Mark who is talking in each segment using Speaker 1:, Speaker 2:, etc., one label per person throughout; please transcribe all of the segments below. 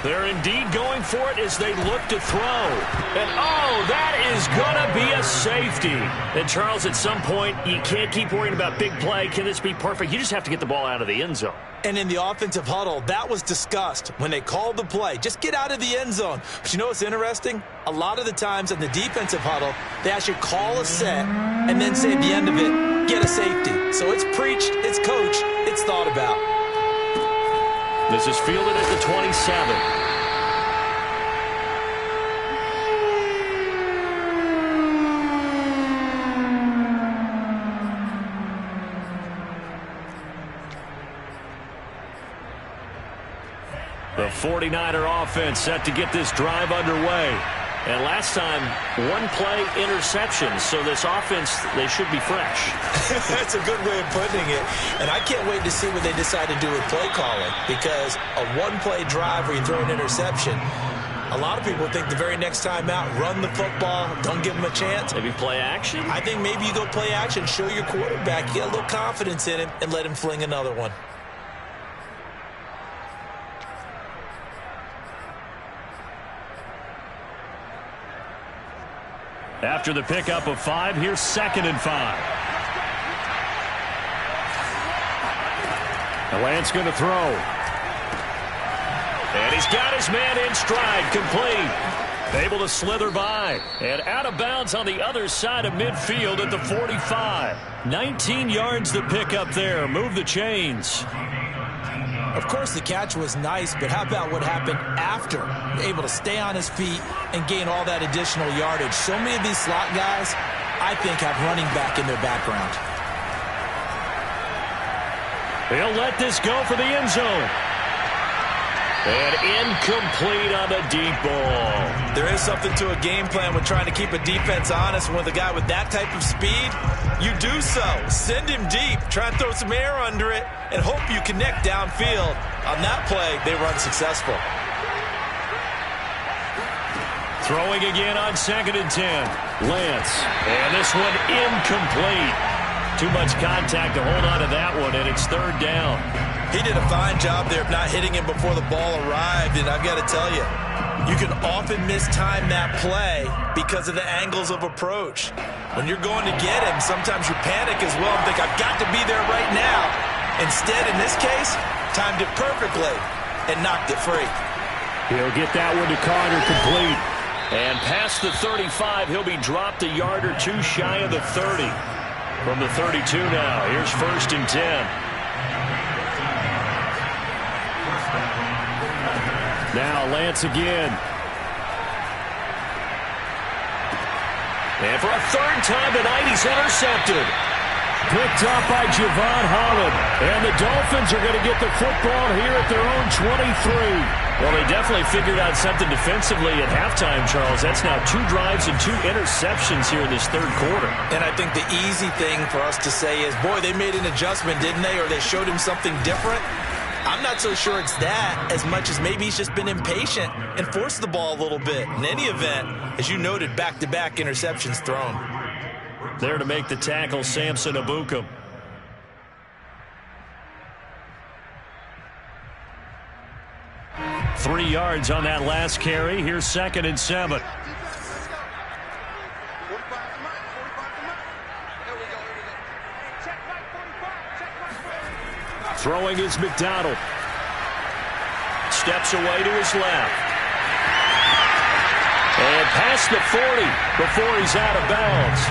Speaker 1: They're indeed going for it as they look to throw. And, oh, that is going to be a safety. And, Charles, at some point, you can't keep worrying about big play. Can this be perfect? You just have to get the ball out of the end zone.
Speaker 2: And in the offensive huddle, that was discussed when they called the play. Just get out of the end zone. But you know what's interesting? A lot of the times in the defensive huddle, they actually call a set and then say at the end of it, get a safety. So it's preached, it's coached, it's thought about.
Speaker 1: This is fielded at the 27. The 49er offense set to get this drive underway. And last time, one play interception. So this offense, they should be fresh.
Speaker 2: That's a good way of putting it. And I can't wait to see what they decide to do with play calling. Because a one-play drive where you throw an interception, a lot of people think the very next time out, run the football, don't give them a chance.
Speaker 1: Maybe play action?
Speaker 2: I think maybe you go play action, show your quarterback, get a little confidence in him, and let him fling another one.
Speaker 1: After the pickup of 5, here's 2nd and 5. And Lance going to throw. And he's got his man in stride, complete. Able to slither by. And out of bounds on the other side of midfield at the 45. 19 yards to pick up there. Move the chains.
Speaker 2: Of course, the catch was nice, but how about what happened after? Able to stay on his feet and gain all that additional yardage. So many of these slot guys, I think, have running back in their background.
Speaker 1: He'll let this go for the end zone. And incomplete on the deep ball.
Speaker 2: There is something to a game plan with trying to keep a defense honest. With a guy with that type of speed, you do so. Send him deep. Try and throw some air under it and hope you connect downfield. On that play, they run successful.
Speaker 1: Throwing again on 2nd and 10. Lance. And this one incomplete. Too much contact to hold on to that one, and it's 3rd down.
Speaker 2: He did a fine job there of not hitting him before the ball arrived, and I've got to tell you, you can often mistime that play because of the angles of approach. When you're going to get him, sometimes you panic as well and think, I've got to be there right now. Instead, in this case, timed it perfectly and knocked it free.
Speaker 1: He'll get that one to Carter, complete. And past the 35, he'll be dropped a yard or two shy of the 30. From the 32 now, here's 1st and 10. Now Lance again. And for a 3rd time tonight, he's intercepted. Picked up by Javon Holland. And the Dolphins are going to get the football here at their own 23. Well, they definitely figured out something defensively at halftime, Charles. That's now 2 drives and 2 interceptions here in this 3rd quarter.
Speaker 2: And I think the easy thing for us to say is, boy, they made an adjustment, didn't they? Or they showed him something different. I'm not so sure it's that as much as maybe he's just been impatient and forced the ball a little bit. In any event, as you noted, back-to-back interceptions thrown.
Speaker 1: There to make the tackle, Samson Ebukam. Three yards on that last carry. Here's 2nd and 7. Throwing is McDonald. Steps away to his left. And past the 40 before he's out of bounds.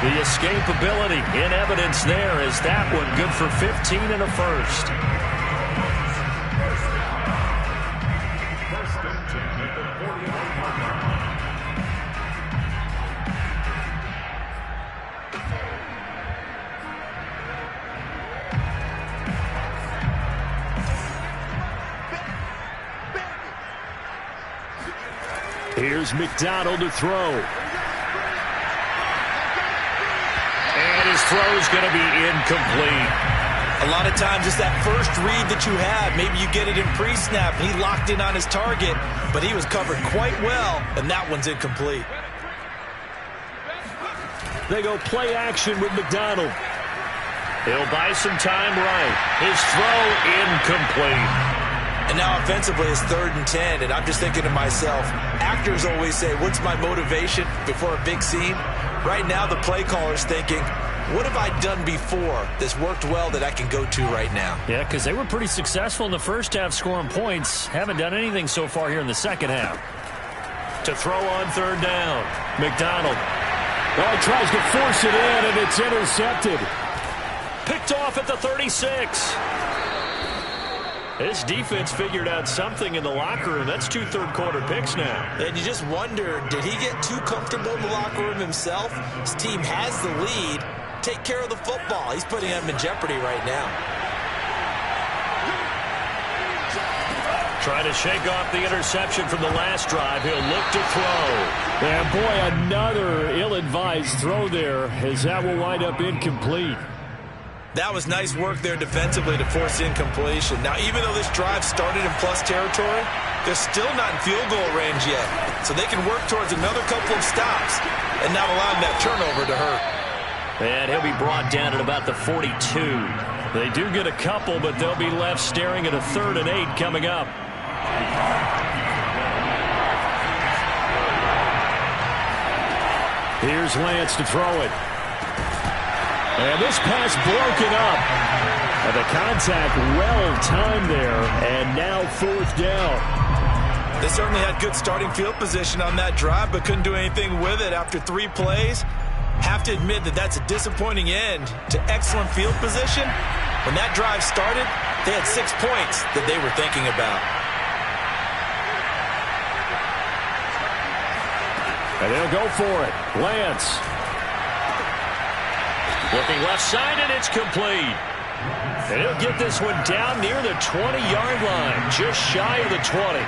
Speaker 1: The escapability in evidence there is that one good for 15 and a first. Here's McDonald to throw. And his throw is going to be incomplete.
Speaker 2: A lot of times it's that first read that you have. Maybe you get it in pre-snap, and he locked in on his target, but he was covered quite well, and that one's incomplete.
Speaker 1: They go play action with McDonald. He'll buy some time right. His throw incomplete.
Speaker 2: And now offensively it's 3rd and 10, and I'm just thinking to myself, actors always say, what's my motivation before a big scene? Right now the play caller's thinking, what have I done before that's worked well that I can go to right now?
Speaker 1: Yeah, because they were pretty successful in the first half scoring points. Haven't done anything so far here in the second half. To throw on 3rd down, McDonald. Oh, he tries to force it in, and it's intercepted. Picked off at the 36. This defense figured out something in the locker room. That's 2 third-quarter picks now.
Speaker 2: And you just wonder, did he get too comfortable in the locker room himself? His team has the lead. Take care of the football. He's putting them in jeopardy right now.
Speaker 1: Try to shake off the interception from the last drive. He'll look to throw. And boy, another ill-advised throw there, as that will wind up incomplete.
Speaker 2: That was nice work there defensively to force incompletion. Now, even though this drive started in plus territory, they're still not in field goal range yet. So they can work towards another couple of stops and not allowing that turnover to hurt.
Speaker 1: And he'll be brought down at about the 42. They do get a couple, but they'll be left staring at a 3rd and 8 coming up. Here's Lance to throw it. And this pass broken up. And the contact well-timed there. And now 4th down.
Speaker 2: They certainly had good starting field position on that drive, but couldn't do anything with it after 3 plays. Have to admit that that's a disappointing end to excellent field position. When that drive started, they had 6 points that they were thinking about.
Speaker 1: And they'll go for it. Lance. Looking left side, and it's complete. And he'll get this one down near the 20-yard line, just shy of the 20.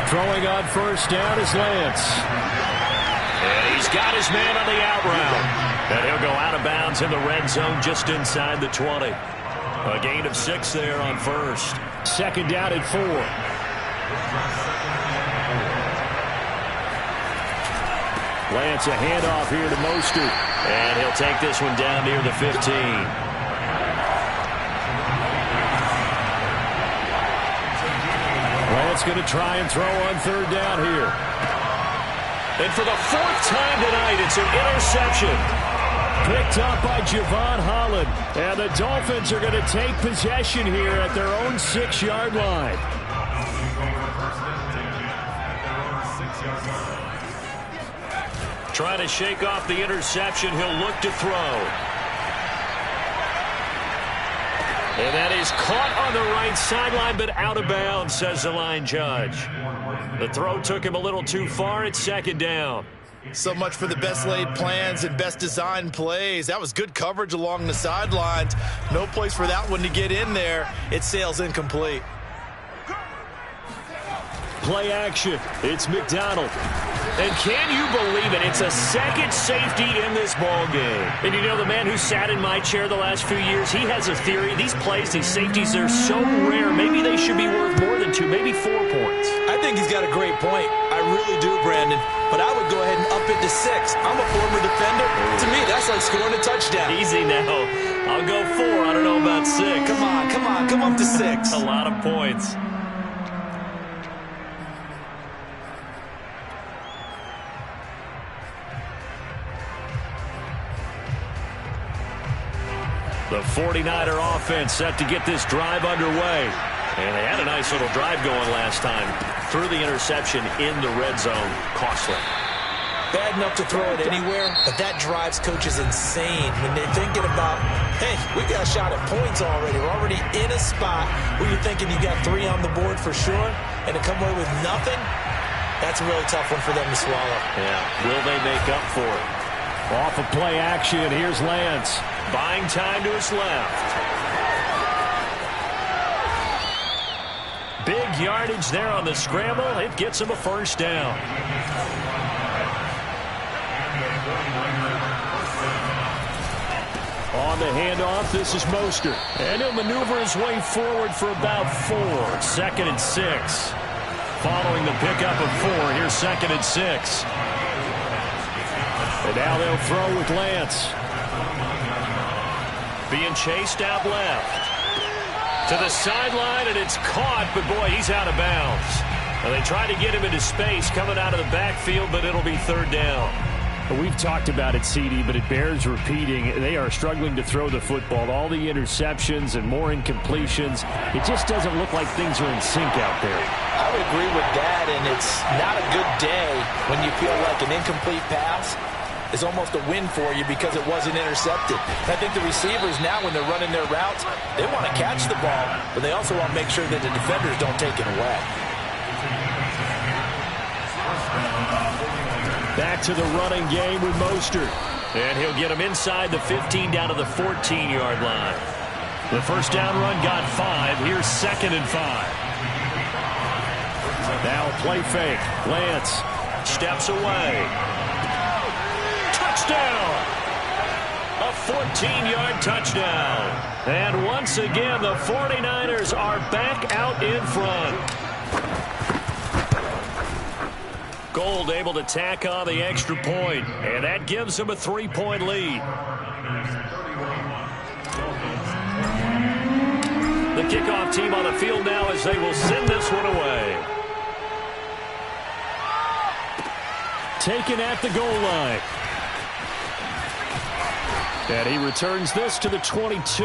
Speaker 1: Throwing on 1st down is Lance. And he's got his man on the out route. And he'll go out of bounds in the red zone just inside the 20. A gain of 6 there on 1st. 2nd down at 4. Lance, a handoff here to Mostert. And he'll take this one down near the 15. Lance going to try and throw on 3rd down here. And for the 4th time tonight, it's an interception. Picked up by Javon Holland. And the Dolphins are going to take possession here at their own 6-yard line. Trying to shake off the interception. He'll look to throw. And that is caught on the right sideline, but out of bounds, says the line judge. The throw took him a little too far. It's 2nd down.
Speaker 2: So much for the best laid plans and best designed plays. That was good coverage along the sidelines. No place for that one to get in there. It sails incomplete.
Speaker 1: Play action. It's McDonald. And can you believe it? It's a 2nd safety in this ball game. And you know, the man who sat in my chair the last few years, he has a theory. These plays, these safeties, they're so rare. Maybe they should be worth more than 2, maybe 4 points.
Speaker 2: I think he's got a great point. I really do, Brandon. But I would go ahead and up it to 6. I'm a former defender. To me, that's like scoring a touchdown.
Speaker 1: Easy now. I'll go 4. I don't know about 6.
Speaker 2: Come on. Come up to 6.
Speaker 1: A lot of points. The 49er offense set to get this drive underway. And they had a nice little drive going last time. Threw the interception in the red zone. Costly.
Speaker 2: Bad enough to throw it anywhere, but that drives coaches insane when they're thinking about, hey, we got a shot at points already. We're already in a spot where you're thinking you got 3 on the board for sure, and to come away with nothing, that's a really tough one for them to swallow.
Speaker 1: Yeah, will they make up for it? Off of play action, here's Lance. Buying time to his left. Big yardage there on the scramble. It gets him a 1st down. On the handoff, this is Mostert. And he'll maneuver his way forward for about 4. 2nd and 6. Following the pickup of 4, here's 2nd and 6. And now they'll throw with Lance. Being chased out left. To the sideline, and it's caught, but boy, he's out of bounds. Well, they try to get him into space coming out of the backfield, but it'll be third down.
Speaker 3: We've talked about it, CD, but it bears repeating. They are struggling to throw the football. All the interceptions and more incompletions. It just doesn't look like things are in sync out there.
Speaker 2: I would agree with that, and it's not a good day when you feel like an incomplete pass is almost a win for you because it wasn't intercepted. I think the receivers now, when they're running their routes, they want to catch the ball, but they also want to make sure that the defenders don't take it away.
Speaker 1: Back to the running game with Mostert. And he'll get him inside the 15 down to the 14-yard line. The first down run got 5. Here's 2nd and 5. Now a play fake. Lance steps away. Touchdown! A 14-yard touchdown. And once again, the 49ers are back out in front. Gold able to tack on the extra point, and that gives them a 3-point lead. The kickoff team on the field now as they will send this one away. Taken at the goal line. And he returns this to the 22.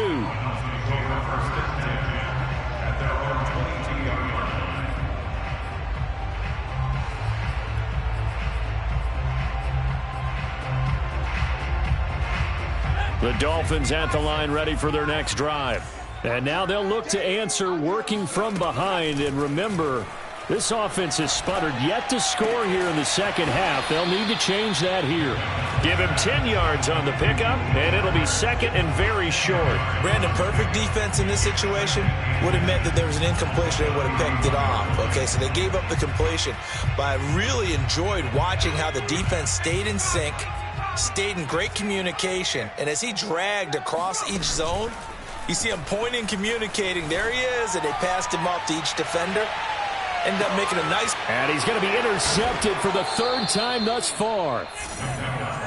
Speaker 1: The Dolphins at the line ready for their next drive. And now they'll look to answer working from behind. And remember, this offense has sputtered yet to score here in the second half. They'll need to change that here. Give him 10 yards on the pickup, and it'll be 2nd and very short.
Speaker 2: Brandon, perfect defense in this situation would have meant that there was an incompletion. They would have picked it off. Okay, so they gave up the completion. But I really enjoyed watching how the defense stayed in sync, stayed in great communication, and as he dragged across each zone, you see him pointing, communicating. There he is, and they passed him off to each defender. Ended up making a nice...
Speaker 1: And he's going to be intercepted for the 3rd time thus far.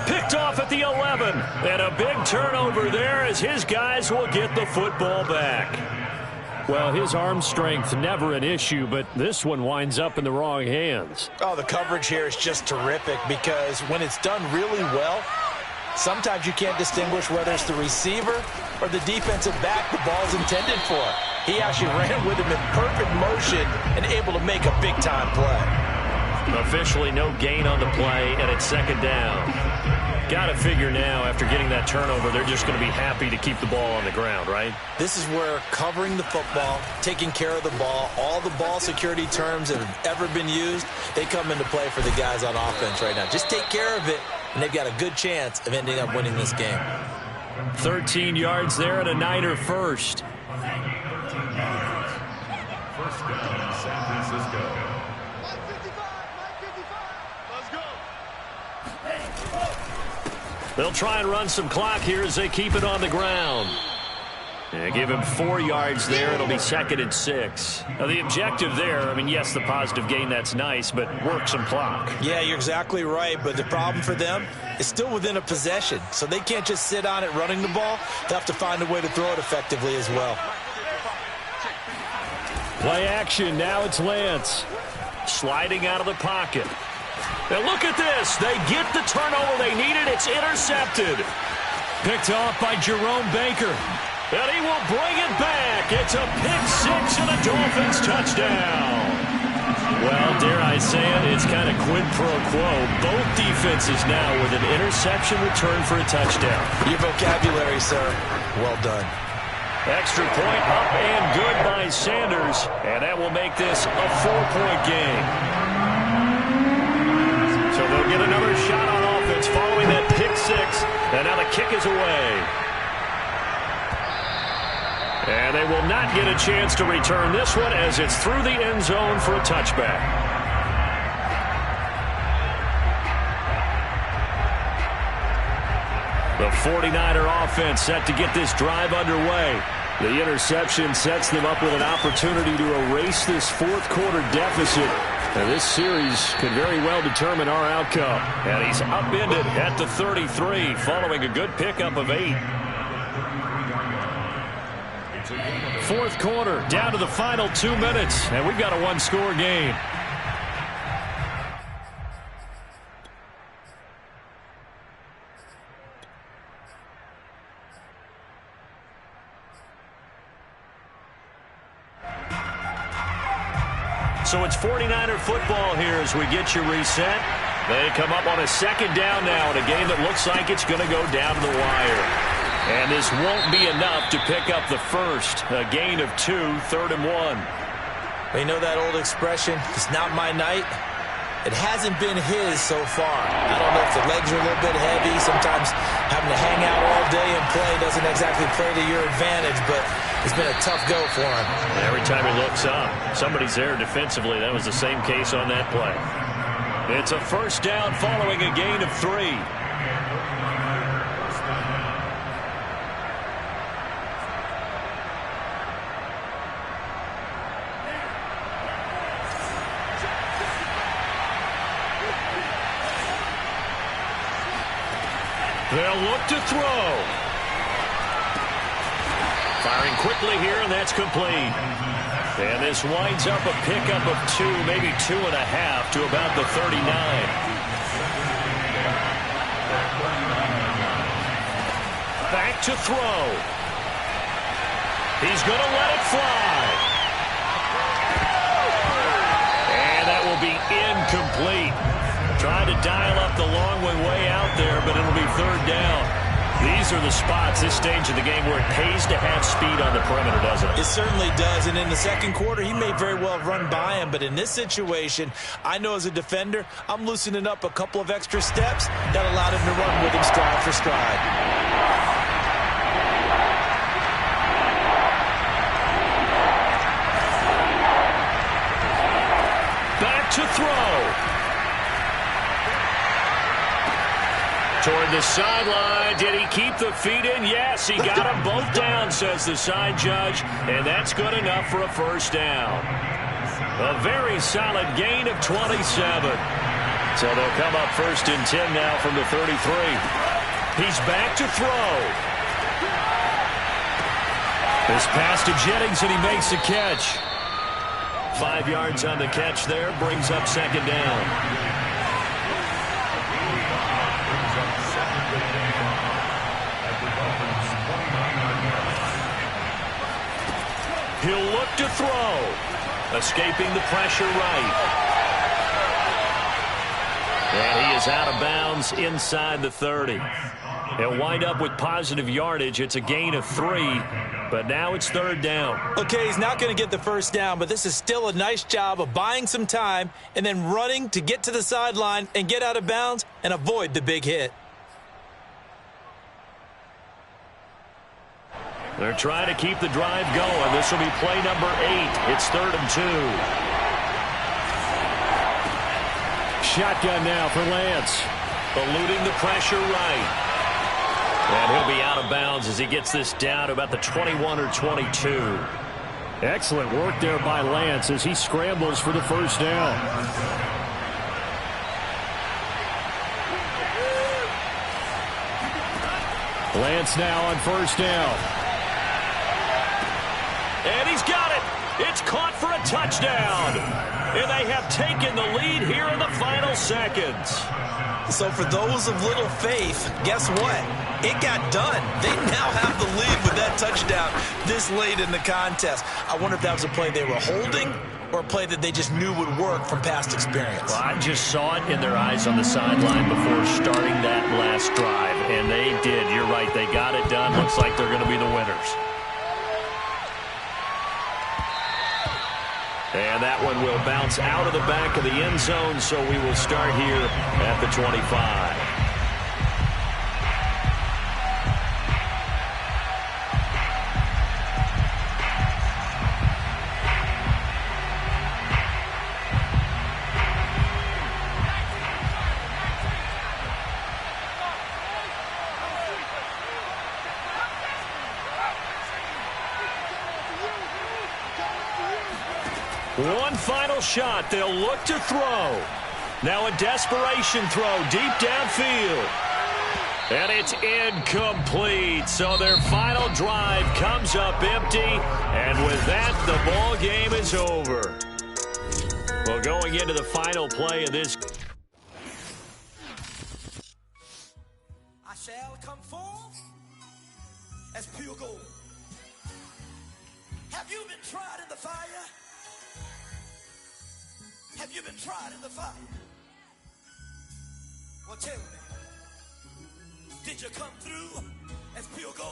Speaker 1: Picked off at the 11, and a big turnover there as his guys will get the football back. Well, his arm strength never an issue, but this one winds up in the wrong hands.
Speaker 2: Oh, the coverage here is just terrific because when it's done really well, sometimes you can't distinguish whether it's the receiver or the defensive back the ball's intended for. He actually ran with him in perfect motion and able to make a big-time play.
Speaker 1: Officially no gain on the play, and it's 2nd down. Got to figure now, after getting that turnover, they're just going to be happy to keep the ball on the ground, right?
Speaker 2: This is where covering the football, taking care of the ball, all the ball security terms that have ever been used, they come into play for the guys on offense right now. Just take care of it, and they've got a good chance of ending up winning this game.
Speaker 1: 13 yards there and a Niner first.
Speaker 4: First down, San Francisco.
Speaker 1: They'll try and run some clock here as they keep it on the ground. And give him 4 yards there. It'll be 2nd and 6. Now, the objective there, I mean, yes, the positive gain, that's nice, but work some clock.
Speaker 2: Yeah, you're exactly right, but the problem for them is still within a possession, so they can't just sit on it running the ball. They have to find a way to throw it effectively as well.
Speaker 1: Play action. Now it's Lance. Sliding out of the pocket. And look at this. They get the turnover they needed. It's intercepted. Picked off by Jerome Baker. And he will bring it back. It's a pick 6 and a Dolphins touchdown. Well, dare I say it, it's kind of quid pro quo. Both defenses now with an interception return for a touchdown.
Speaker 2: Your vocabulary, sir. Well done.
Speaker 1: Extra point up and good by Sanders. And that will make this a 4-point game. So they'll get another shot on offense following that pick 6. And now the kick is away. And they will not get a chance to return this one as it's through the end zone for a touchback. The 49er offense set to get this drive underway. The interception sets them up with an opportunity to erase this 4th quarter deficit. And this series could very well determine our outcome. And he's upended at the 33 following a good pickup of 8.
Speaker 3: fourth quarter, down to the final 2 minutes, and we've got a one-score game. So it's 49er football here as we get you reset. They come up on a second down now in a game that looks like it's going to go down to the wire. And this won't be enough to pick up the first. A gain of 2, 3rd and 1.
Speaker 2: You know that old expression, it's not my night? It hasn't been his so far. I don't know if the legs are a little bit heavy. Sometimes having to hang out all day and play doesn't exactly play to your advantage, but it's been a tough go for him.
Speaker 3: Every time he looks up, somebody's there defensively. That was the same case on that play. It's a first down following a gain of 3. They'll look to throw. Firing quickly here, and that's complete. And this winds up a pickup of 2, maybe 2.5 to about the 39. Back to throw. He's going to let it fly. And that will be incomplete. Trying to dial up the long way out there, but it'll be 3rd down. These are the spots, this stage of the game, where it pays to have speed on the perimeter, doesn't it?
Speaker 2: It certainly does, and in the second quarter, he may very well have run by him, but in this situation, I know as a defender, I'm loosening up a couple of extra steps that allowed him to run with him stride for stride.
Speaker 3: Back to throw. Toward the sideline. Did he keep the feet in? Yes, he got them both down, says the side judge, and that's good enough for a first down. A very solid gain of 27. So they'll come up 1st and 10 now from the 33. He's back to throw. This pass to Jennings, and he makes the catch. 5 yards on the catch there, brings up 2nd down. He'll look to throw. Escaping the pressure right. And he is out of bounds inside the 30. He'll wind up with positive yardage. It's a gain of 3, but now it's 3rd down.
Speaker 2: Okay, he's not going to get the first down, but this is still a nice job of buying some time and then running to get to the sideline and get out of bounds and avoid the big hit.
Speaker 3: They're trying to keep the drive going. This will be play number 8. It's 3rd and 2. Shotgun now for Lance. Eluding the pressure right. And he'll be out of bounds as he gets this down to about the 21 or 22. Excellent work there by Lance as he scrambles for the first down. Lance now on first down. And he's got it. It's caught for a touchdown. And they have taken the lead here in the final seconds.
Speaker 2: So for those of little faith, guess what? It got done. They now have the lead with that touchdown this late in the contest. I wonder if that was a play they were holding or a play that they just knew would work from past experience.
Speaker 3: Well, I just saw it in their eyes on the sideline before starting that last drive. And they did. You're right. They got it done. Looks like they're going to be the winners. And that one will bounce out of the back of the end zone, so we will start here at the 25. One final shot. They'll look to throw. Now a desperation throw deep downfield. And it's incomplete. So their final drive comes up empty. And with that, the ball game is over. Well, going into the final play of this.
Speaker 5: I shall come forth as pure gold. Have you been tried in the fire? Have you been tried in the fire? Well, tell me, did you come through as pure gold?